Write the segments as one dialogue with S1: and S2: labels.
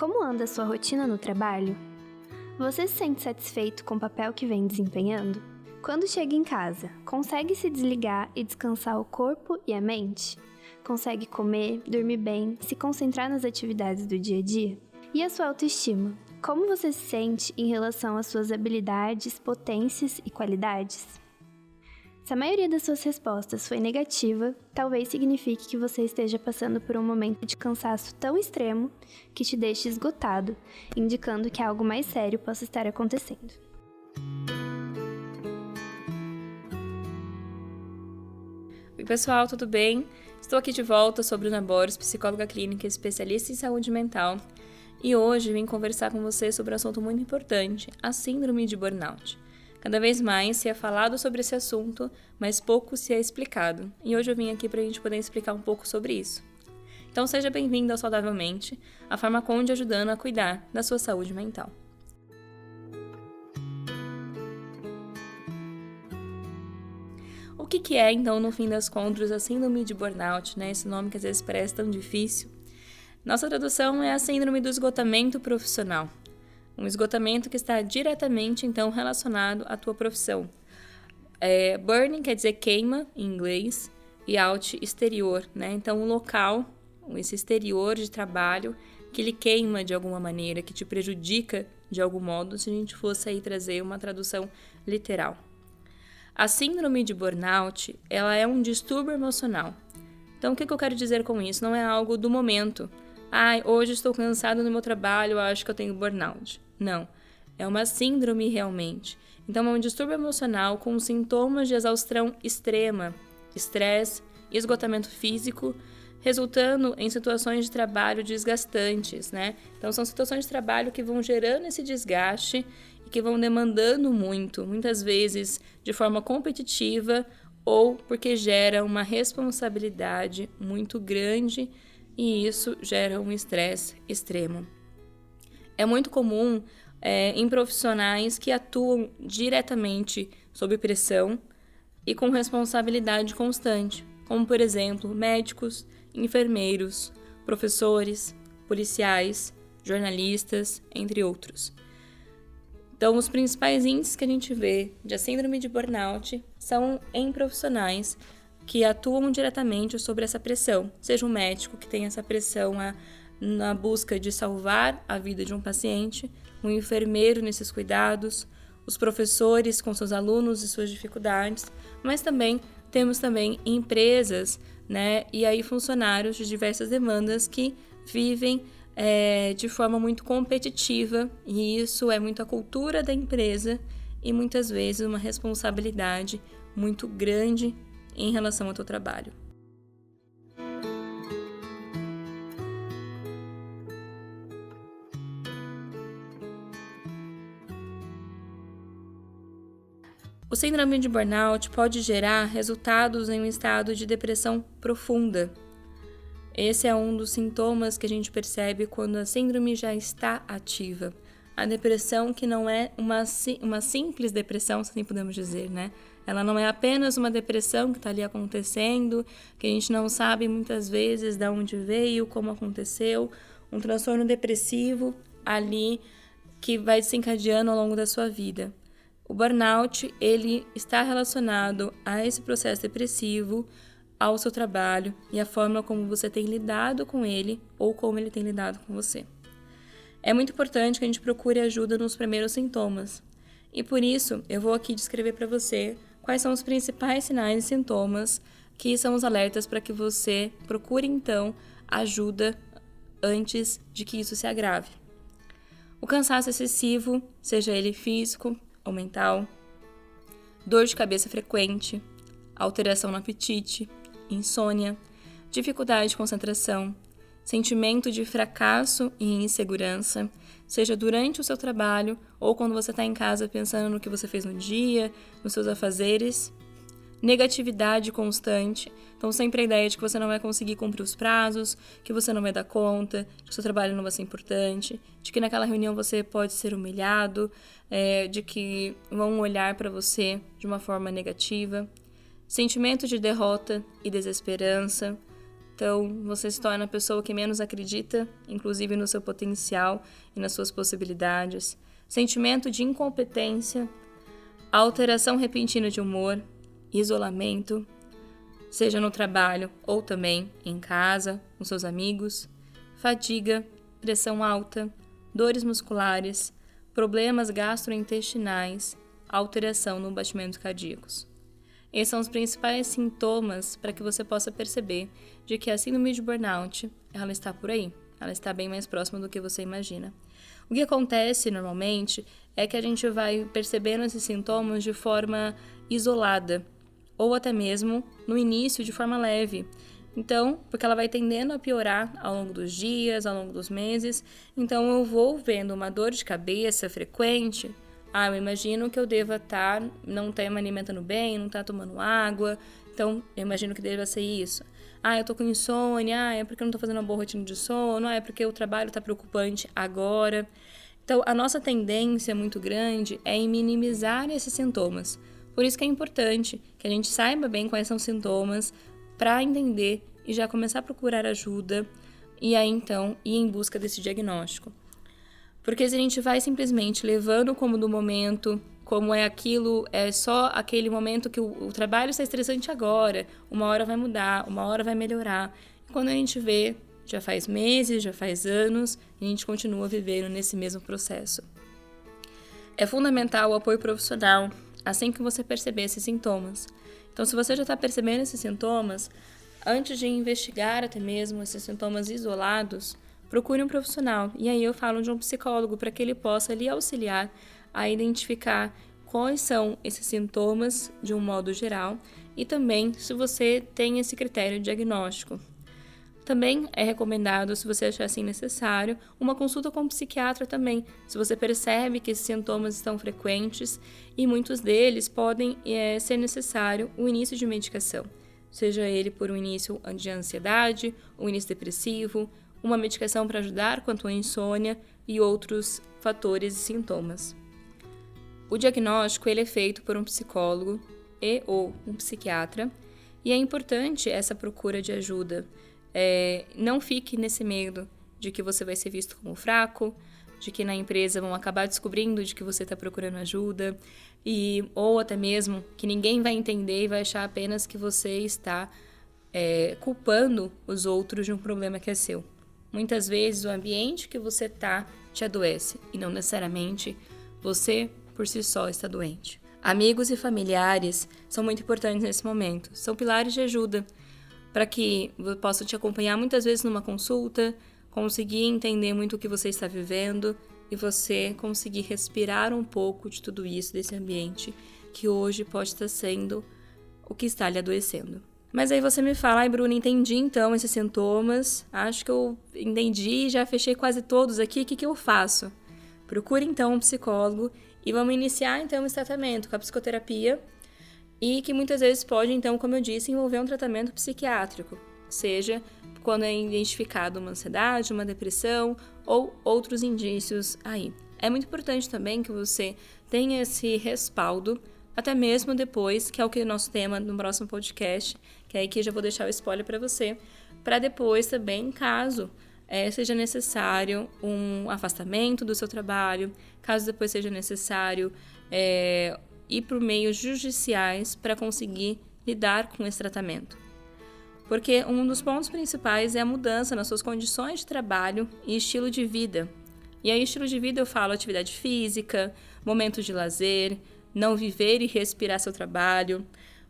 S1: Como anda a sua rotina no trabalho? Você se sente satisfeito com o papel que vem desempenhando? Quando chega em casa, consegue se desligar e descansar o corpo e a mente? Consegue comer, dormir bem, se concentrar nas atividades do dia a dia? E a sua autoestima? Como você se sente em relação às suas habilidades, potências e qualidades? Se a maioria das suas respostas foi negativa, talvez signifique que você esteja passando por um momento de cansaço tão extremo que te deixe esgotado, indicando que algo mais sério possa estar acontecendo.
S2: Oi pessoal, tudo bem? Estou aqui de volta, sou Bruna Borges, psicóloga clínica e especialista em saúde mental, e hoje vim conversar com você sobre um assunto muito importante, a síndrome de burnout. Cada vez mais se é falado sobre esse assunto, mas pouco se é explicado, e hoje eu vim aqui para a gente poder explicar um pouco sobre isso. Então seja bem-vindo ao Saudavelmente, a Farmaconde ajudando a cuidar da sua saúde mental. O que é, então, no fim das contas, a síndrome de burnout, né? Esse nome que às vezes parece tão difícil. Nossa tradução é a síndrome do esgotamento profissional. Um esgotamento que está diretamente, então, relacionado à tua profissão. Burning quer dizer queima, em inglês, e out, exterior, né? Então, um local, esse exterior de trabalho, que lhe queima de alguma maneira, que te prejudica de algum modo, se a gente fosse aí trazer uma tradução literal. A síndrome de burnout, ela é um distúrbio emocional. Então, o que eu quero dizer com isso? Não é algo do momento. Hoje estou cansado no meu trabalho, acho que eu tenho burnout. Não, é uma síndrome realmente. Então, é um distúrbio emocional com sintomas de exaustão extrema, estresse e esgotamento físico, resultando em situações de trabalho desgastantes, né? Então, são situações de trabalho que vão gerando esse desgaste e que vão demandando muito, muitas vezes de forma competitiva ou porque gera uma responsabilidade muito grande e isso gera um estresse extremo. É muito comum em profissionais que atuam diretamente sob pressão e com responsabilidade constante, como, por exemplo, médicos, enfermeiros, professores, policiais, jornalistas, entre outros. Então, os principais índices que a gente vê de síndrome de burnout são em profissionais que atuam diretamente sobre essa pressão, seja um médico que tem essa pressão na busca de salvar a vida de um paciente, um enfermeiro nesses cuidados, os professores com seus alunos e suas dificuldades, mas também temos empresas, né, e aí funcionários de diversas demandas que vivem de forma muito competitiva, e isso é muito a cultura da empresa e muitas vezes uma responsabilidade muito grande em relação ao teu trabalho. O síndrome de burnout pode gerar resultados em um estado de depressão profunda. Esse é um dos sintomas que a gente percebe quando a síndrome já está ativa. A depressão que não é uma simples depressão, se assim podemos dizer, né? Ela não é apenas uma depressão que está ali acontecendo, que a gente não sabe muitas vezes de onde veio, como aconteceu, um transtorno depressivo ali que vai desencadeando ao longo da sua vida. O burnout, ele está relacionado a esse processo depressivo, ao seu trabalho e a forma como você tem lidado com ele ou como ele tem lidado com você. É muito importante que a gente procure ajuda nos primeiros sintomas. E por isso, eu vou aqui descrever para você quais são os principais sinais e sintomas que são os alertas para que você procure, então, ajuda antes de que isso se agrave. O cansaço excessivo, seja ele físico ou mental, dor de cabeça frequente, alteração no apetite, insônia, dificuldade de concentração, sentimento de fracasso e insegurança, seja durante o seu trabalho ou quando você está em casa pensando no que você fez no dia, nos seus afazeres, negatividade constante, então sempre a ideia de que você não vai conseguir cumprir os prazos, que você não vai dar conta, que o seu trabalho não vai ser importante, de que naquela reunião você pode ser humilhado, de que vão olhar para você de uma forma negativa, sentimento de derrota e desesperança, Então, você se torna a pessoa que menos acredita, inclusive no seu potencial e nas suas possibilidades. Sentimento de incompetência, alteração repentina de humor, isolamento, seja no trabalho ou também em casa, com seus amigos, fadiga, pressão alta, dores musculares, problemas gastrointestinais, alteração no batimento cardíacos. Esses são os principais sintomas para que você possa perceber de que a síndrome de burnout, ela está por aí, ela está bem mais próxima do que você imagina. O que acontece normalmente é que a gente vai percebendo esses sintomas de forma isolada, ou até mesmo no início de forma leve. Então, porque ela vai tendendo a piorar ao longo dos dias, ao longo dos meses, então eu vou vendo uma dor de cabeça frequente. Eu imagino que eu deva não estar me alimentando bem, não estar tomando água, então eu imagino que deva ser isso. Eu tô com insônia, é porque eu não tô fazendo uma boa rotina de sono, é porque o trabalho tá preocupante agora. Então, a nossa tendência muito grande é em minimizar esses sintomas. Por isso que é importante que a gente saiba bem quais são os sintomas para entender e já começar a procurar ajuda e aí então ir em busca desse diagnóstico. Porque se a gente vai simplesmente levando como do momento, como é aquilo, é só aquele momento que o trabalho está estressante agora, uma hora vai mudar, uma hora vai melhorar. E quando a gente vê, já faz meses, já faz anos, e a gente continua vivendo nesse mesmo processo. É fundamental o apoio profissional assim que você perceber esses sintomas. Então, se você já está percebendo esses sintomas, antes de investigar até mesmo esses sintomas isolados, procure um profissional. E aí eu falo de um psicólogo para que ele possa lhe auxiliar a identificar quais são esses sintomas de um modo geral e também se você tem esse critério diagnóstico. Também é recomendado, se você achar assim necessário, uma consulta com um psiquiatra também, se você percebe que esses sintomas estão frequentes e muitos deles podem ser necessário o início de medicação, seja ele por um início de ansiedade, um início depressivo, uma medicação para ajudar quanto à insônia e outros fatores e sintomas. O diagnóstico ele é feito por um psicólogo ou um psiquiatra e é importante essa procura de ajuda. Não fique nesse medo de que você vai ser visto como fraco, de que na empresa vão acabar descobrindo de que você está procurando ajuda ou até mesmo que ninguém vai entender e vai achar apenas que você está culpando os outros de um problema que é seu. Muitas vezes o ambiente que você está te adoece e não necessariamente você por si só está doente. Amigos e familiares são muito importantes nesse momento, são pilares de ajuda para que eu possa te acompanhar muitas vezes numa consulta, conseguir entender muito o que você está vivendo e você conseguir respirar um pouco de tudo isso, desse ambiente que hoje pode estar sendo o que está lhe adoecendo. Mas aí você me fala, Bruna, entendi então esses sintomas, acho que eu entendi, já fechei quase todos aqui, o que eu faço? Procure então um psicólogo e vamos iniciar então esse tratamento com a psicoterapia e que muitas vezes pode então, como eu disse, envolver um tratamento psiquiátrico, seja quando é identificado uma ansiedade, uma depressão ou outros indícios aí. É muito importante também que você tenha esse respaldo até mesmo depois, que é o que é o nosso tema no próximo podcast, que aí que eu já vou deixar o spoiler para você, para depois também, caso seja necessário um afastamento do seu trabalho, caso depois seja necessário ir por meios judiciais para conseguir lidar com esse tratamento. Porque um dos pontos principais é a mudança nas suas condições de trabalho e estilo de vida. E aí, estilo de vida eu falo atividade física, momentos de lazer, não viver e respirar seu trabalho,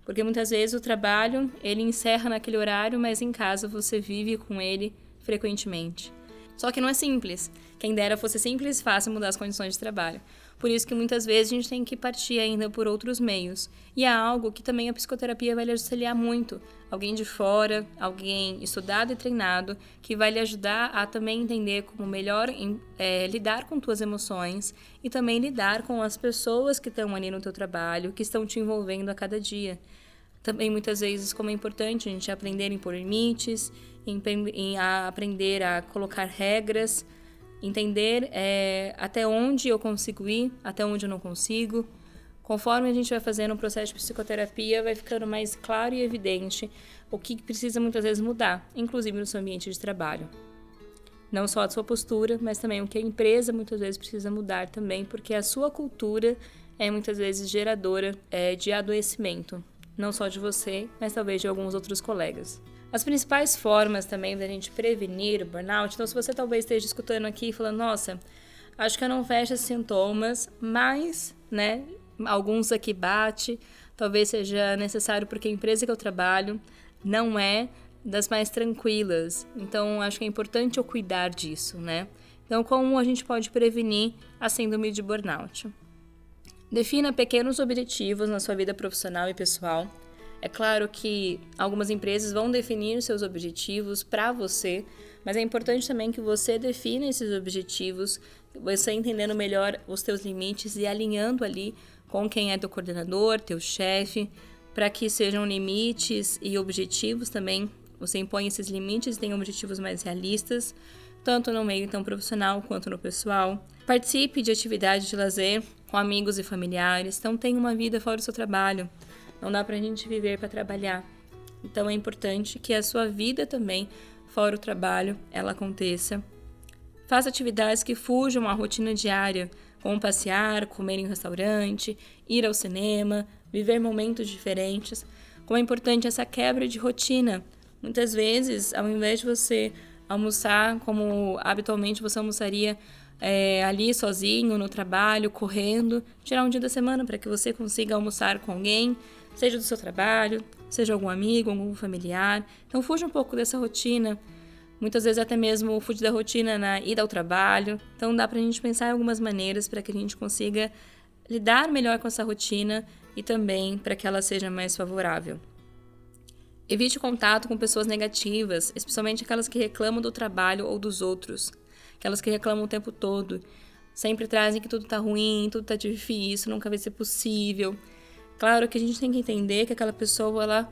S2: porque muitas vezes o trabalho ele encerra naquele horário, mas em casa você vive com ele frequentemente. Só que não é simples. Quem dera fosse simples e fácil mudar as condições de trabalho. Por isso que muitas vezes a gente tem que partir ainda por outros meios. E é algo que também a psicoterapia vai lhe auxiliar muito. Alguém de fora, alguém estudado e treinado, que vai lhe ajudar a também entender como melhor lidar com tuas emoções e também lidar com as pessoas que estão ali no teu trabalho, que estão te envolvendo a cada dia. Também muitas vezes como é importante a gente aprender a impor limites, aprender a colocar regras, entender até onde eu consigo ir, até onde eu não consigo, Conforme a gente vai fazendo um processo de psicoterapia, vai ficando mais claro e evidente o que precisa muitas vezes mudar, inclusive no seu ambiente de trabalho. Não só a sua postura, mas também o que a empresa muitas vezes precisa mudar também, porque a sua cultura é muitas vezes geradora de adoecimento, não só de você, mas talvez de alguns outros colegas. As principais formas também da gente prevenir o burnout, então se você talvez esteja escutando aqui e falando, nossa, acho que eu não vejo esses sintomas, mas, alguns aqui bate, talvez seja necessário porque a empresa que eu trabalho não é das mais tranquilas, então acho que é importante eu cuidar disso, Então, como a gente pode prevenir a síndrome de burnout? Defina pequenos objetivos na sua vida profissional e pessoal. É claro que algumas empresas vão definir seus objetivos para você, mas é importante também que você defina esses objetivos, você entendendo melhor os seus limites e alinhando ali com quem é teu coordenador, teu chefe, para que sejam limites e objetivos também. Você impõe esses limites e tem objetivos mais realistas, tanto no meio então profissional quanto no pessoal. Participe de atividades de lazer com amigos e familiares. Então tenha uma vida fora do seu trabalho. Não dá pra gente viver para trabalhar. Então é importante que a sua vida também, fora o trabalho, ela aconteça. Faça atividades que fujam à rotina diária, como passear, comer em um restaurante, ir ao cinema, viver momentos diferentes. Como é importante essa quebra de rotina. Muitas vezes, ao invés de você almoçar como habitualmente você almoçaria ali sozinho, no trabalho, correndo, tirar um dia da semana para que você consiga almoçar com alguém, seja do seu trabalho, seja algum amigo, algum familiar. Então, fuja um pouco dessa rotina. Muitas vezes até mesmo fugir da rotina na ida ao trabalho. Então, dá para a gente pensar em algumas maneiras para que a gente consiga lidar melhor com essa rotina e também para que ela seja mais favorável. Evite o contato com pessoas negativas, especialmente aquelas que reclamam do trabalho ou dos outros. Aquelas que reclamam o tempo todo. Sempre trazem que tudo tá ruim, tudo tá difícil, nunca vai ser possível. Claro que a gente tem que entender que aquela pessoa,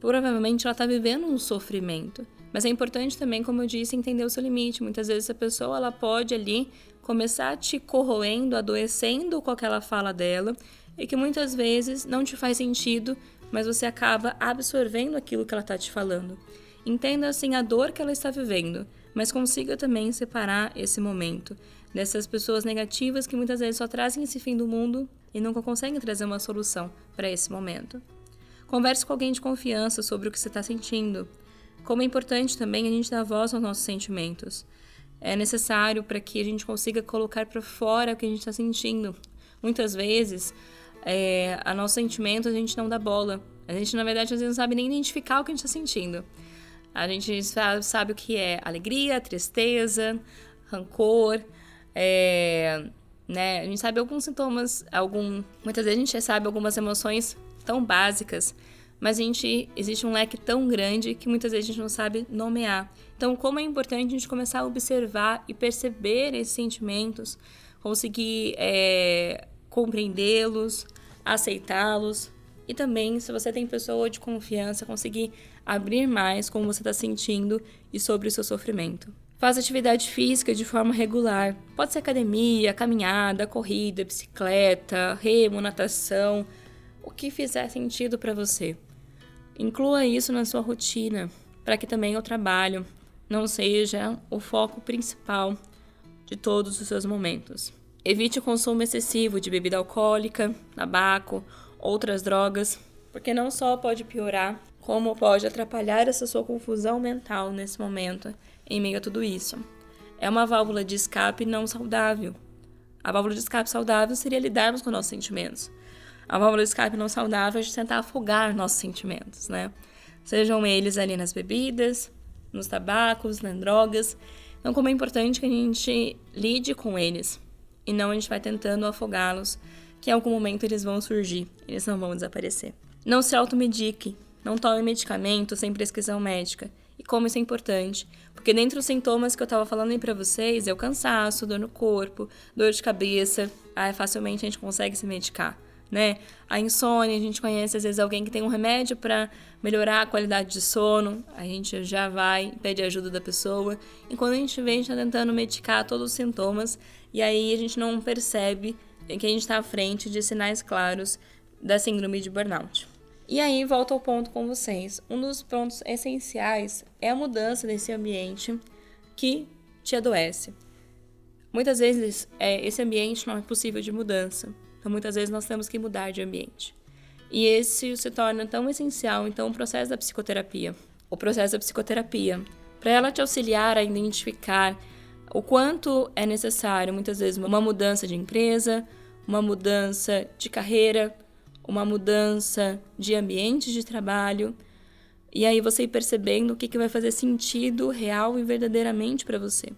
S2: provavelmente ela tá vivendo um sofrimento. Mas é importante também, como eu disse, entender o seu limite. Muitas vezes essa pessoa ela pode ali começar te corroendo, adoecendo com aquela fala dela e que muitas vezes não te faz sentido, mas você acaba absorvendo aquilo que ela está te falando. Entenda, assim, a dor que ela está vivendo, mas consiga também separar esse momento dessas pessoas negativas que muitas vezes só trazem esse fim do mundo e nunca conseguem trazer uma solução para esse momento. Converse com alguém de confiança sobre o que você está sentindo. Como é importante também a gente dar voz aos nossos sentimentos. É necessário para que a gente consiga colocar para fora o que a gente está sentindo. Muitas vezes, a nossos sentimentos a gente não dá bola. A gente, na verdade, às vezes não sabe nem identificar o que a gente está sentindo. A gente sabe o que é alegria, tristeza, rancor, A gente sabe alguns sintomas, muitas vezes a gente sabe algumas emoções tão básicas, mas existe um leque tão grande que muitas vezes a gente não sabe nomear. Então, como é importante a gente começar a observar e perceber esses sentimentos, conseguir compreendê-los, aceitá-los e também, se você tem pessoa de confiança, conseguir abrir mais como você está sentindo e sobre o seu sofrimento. Faça atividade física de forma regular. Pode ser academia, caminhada, corrida, bicicleta, remo, natação, o que fizer sentido para você. Inclua isso na sua rotina, para que também o trabalho não seja o foco principal de todos os seus momentos. Evite o consumo excessivo de bebida alcoólica, tabaco, outras drogas, porque não só pode piorar, como pode atrapalhar essa sua confusão mental nesse momento, em meio a tudo isso. É uma válvula de escape não saudável. A válvula de escape saudável seria lidarmos com nossos sentimentos. A válvula de escape não saudável é de tentar afogar nossos sentimentos, Sejam eles ali nas bebidas, nos tabacos, nas drogas. Então, como é importante que a gente lide com eles e não a gente vai tentando afogá-los, que em algum momento eles vão surgir, eles não vão desaparecer. Não se automedique, não tome medicamento sem prescrição médica. E como isso é importante, porque dentre os sintomas que eu estava falando aí para vocês, é o cansaço, dor no corpo, dor de cabeça, facilmente a gente consegue se medicar. A insônia, a gente conhece às vezes alguém que tem um remédio para melhorar a qualidade de sono, a gente já vai, pede ajuda da pessoa, e quando a gente vê, a gente está tentando medicar todos os sintomas, e aí a gente não percebe que a gente está à frente de sinais claros da síndrome de burnout. E aí, volto ao ponto com vocês. Um dos pontos essenciais é a mudança desse ambiente que te adoece. Muitas vezes, esse ambiente não é possível de mudança. Então, muitas vezes, nós temos que mudar de ambiente. E esse se torna tão essencial, então, o processo da psicoterapia. O processo da psicoterapia, para ela te auxiliar a identificar o quanto é necessário, muitas vezes, uma mudança de empresa, uma mudança de carreira, uma mudança de ambiente de trabalho, e aí você ir percebendo o que vai fazer sentido real e verdadeiramente para você.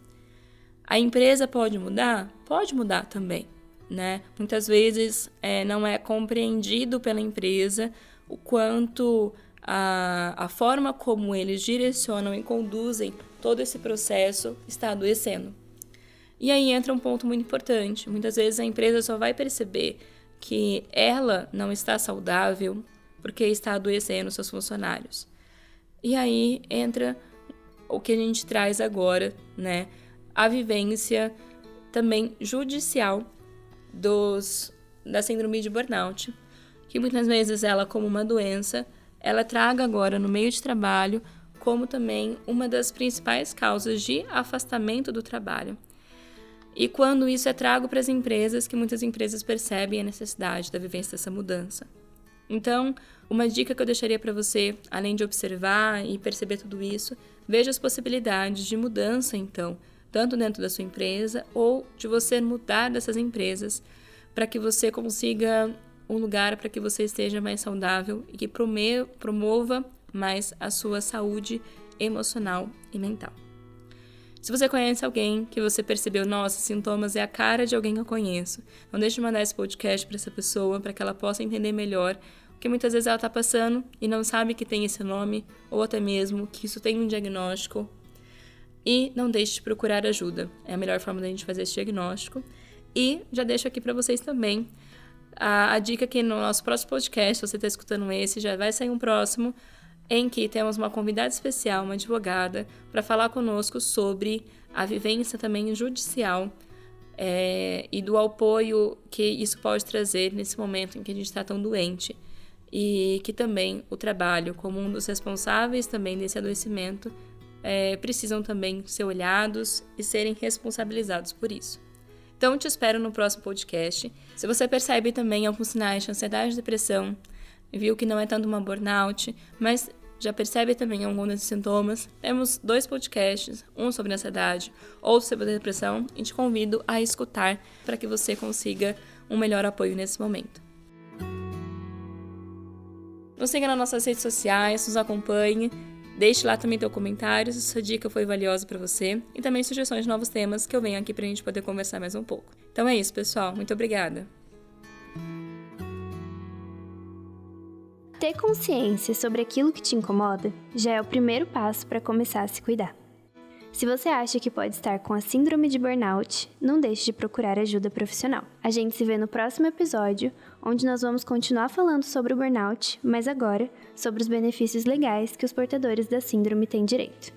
S2: A empresa pode mudar? Pode mudar também, né? Muitas vezes não é compreendido pela empresa o quanto a forma como eles direcionam e conduzem todo esse processo está adoecendo. E aí entra um ponto muito importante. Muitas vezes a empresa só vai perceber que ela não está saudável porque está adoecendo seus funcionários. E aí entra o que a gente traz agora, né? A vivência também judicial da síndrome de burnout, que muitas vezes ela, como uma doença, ela traga agora no meio de trabalho como também uma das principais causas de afastamento do trabalho. E quando isso é trago para as empresas, que muitas empresas percebem a necessidade da vivência dessa mudança. Então, uma dica que eu deixaria para você, além de observar e perceber tudo isso, veja as possibilidades de mudança, então, tanto dentro da sua empresa ou de você mudar dessas empresas para que você consiga um lugar para que você esteja mais saudável e que promova mais a sua saúde emocional e mental. Se você conhece alguém que você percebeu, nossa, sintomas é a cara de alguém que eu conheço, não deixe de mandar esse podcast para essa pessoa, para que ela possa entender melhor o que muitas vezes ela está passando e não sabe que tem esse nome, ou até mesmo que isso tem um diagnóstico. E não deixe de procurar ajuda, é a melhor forma da gente fazer esse diagnóstico. E já deixo aqui para vocês também a dica que no nosso próximo podcast, se você está escutando esse, já vai sair um próximo, em que temos uma convidada especial, uma advogada, para falar conosco sobre a vivência também judicial e do apoio que isso pode trazer nesse momento em que a gente está tão doente e que também o trabalho, como um dos responsáveis também desse adoecimento, precisam também ser olhados e serem responsabilizados por isso. Então, te espero no próximo podcast. Se você percebe também alguns sinais de ansiedade e depressão, viu que não é tanto uma burnout, mas já percebe também algum desses sintomas, temos 2 podcasts, um sobre ansiedade, outro sobre depressão, e te convido a escutar para que você consiga um melhor apoio nesse momento. Nos siga nas nossas redes sociais, nos acompanhe, deixe lá também teu comentário se essa dica foi valiosa para você e também sugestões de novos temas que eu venho aqui para a gente poder conversar mais um pouco. Então é isso, pessoal. Muito obrigada.
S1: Ter consciência sobre aquilo que te incomoda já é o primeiro passo para começar a se cuidar. Se você acha que pode estar com a síndrome de burnout, não deixe de procurar ajuda profissional. A gente se vê no próximo episódio, onde nós vamos continuar falando sobre o burnout, mas agora sobre os benefícios legais que os portadores da síndrome têm direito.